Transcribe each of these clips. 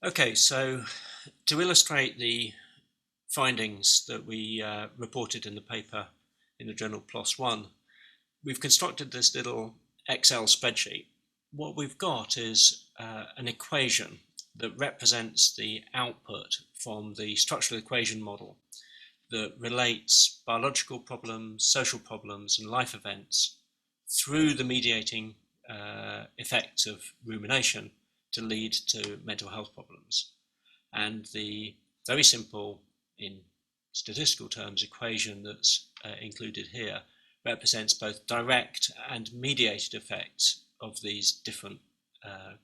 Okay, so to illustrate the findings that we reported in the paper in the journal PLOS One, we've constructed this little Excel spreadsheet. What we've got is an equation that represents the output from the structural equation model that relates biological problems, social problems, and life events through the mediating effects of rumination to lead to mental health problems. And the very simple, in statistical terms, equation that's included here represents both direct and mediated effects of these different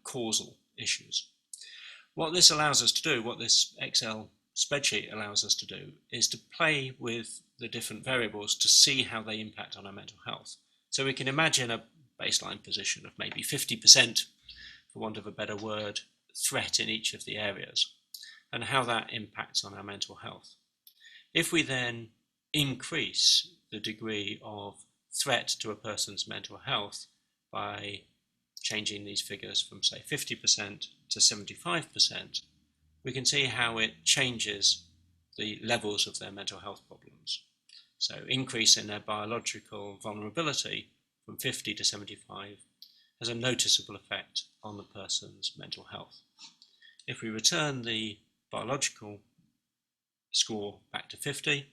causal issues. What this allows us to do, what this Excel spreadsheet allows us to do, is to play with the different variables to see how they impact on our mental health. So we can imagine a baseline position of maybe 50%, for want of a better word, threat in each of the areas, and how that impacts on our mental health. If we then increase the degree of threat to a person's mental health by changing these figures from, say, 50% to 75%, we can see how it changes the levels of their mental health problems. So increase in their biological vulnerability from 50 to 75 has a noticeable effect on the person's mental health. If we return the biological score back to 50,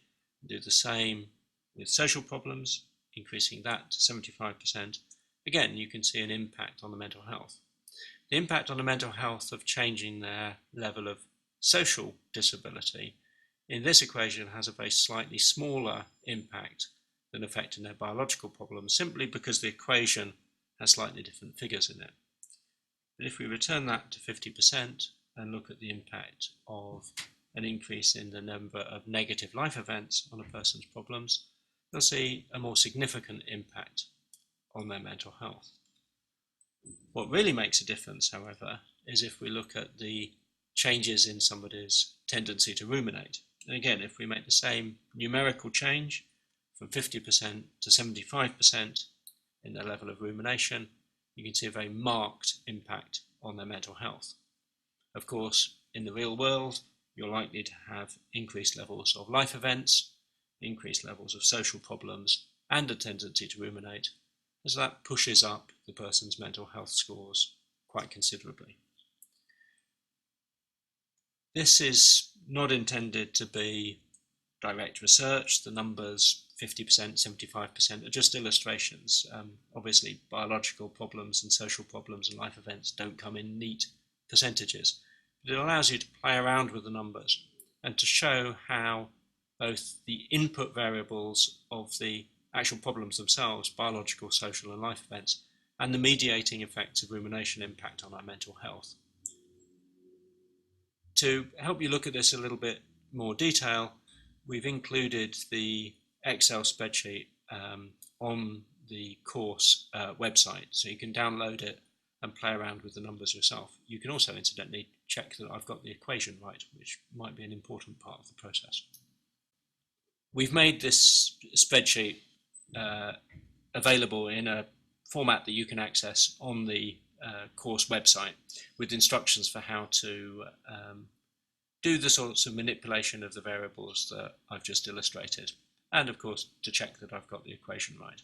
do the same with social problems, increasing that to 75%, again, you can see an impact on the mental health. The impact on the mental health of changing their level of social disability in this equation has a very slightly smaller impact than affecting their biological problems, simply because the equation has slightly different figures in it. But if we return that to 50% and look at the impact of an increase in the number of negative life events on a person's problems, they'll see a more significant impact on their mental health. What really makes a difference, however, is if we look at the changes in somebody's tendency to ruminate. And again, if we make the same numerical change from 50% to 75% in their level of rumination, you can see a very marked impact on their mental health. Of course, in the real world, you're likely to have increased levels of life events, increased levels of social problems, and a tendency to ruminate, as that pushes up the person's mental health scores quite considerably. This is not intended to be direct research. The numbers 50%, 75% are just illustrations. Obviously, biological problems and social problems and life events don't come in neat percentages. But it allows you to play around with the numbers and to show how both the input variables of the actual problems themselves, biological, social, and life events, and the mediating effects of rumination impact on our mental health. To help you look at this a little bit more detail, we've included the Excel spreadsheet on the course website, so you can download it and play around with the numbers yourself. You can also, incidentally, check that I've got the equation right, which might be an important part of the process. We've made this spreadsheet available in a format that you can access on the course website, with instructions for how to do the sorts of manipulation of the variables that I've just illustrated, and of course to check that I've got the equation right.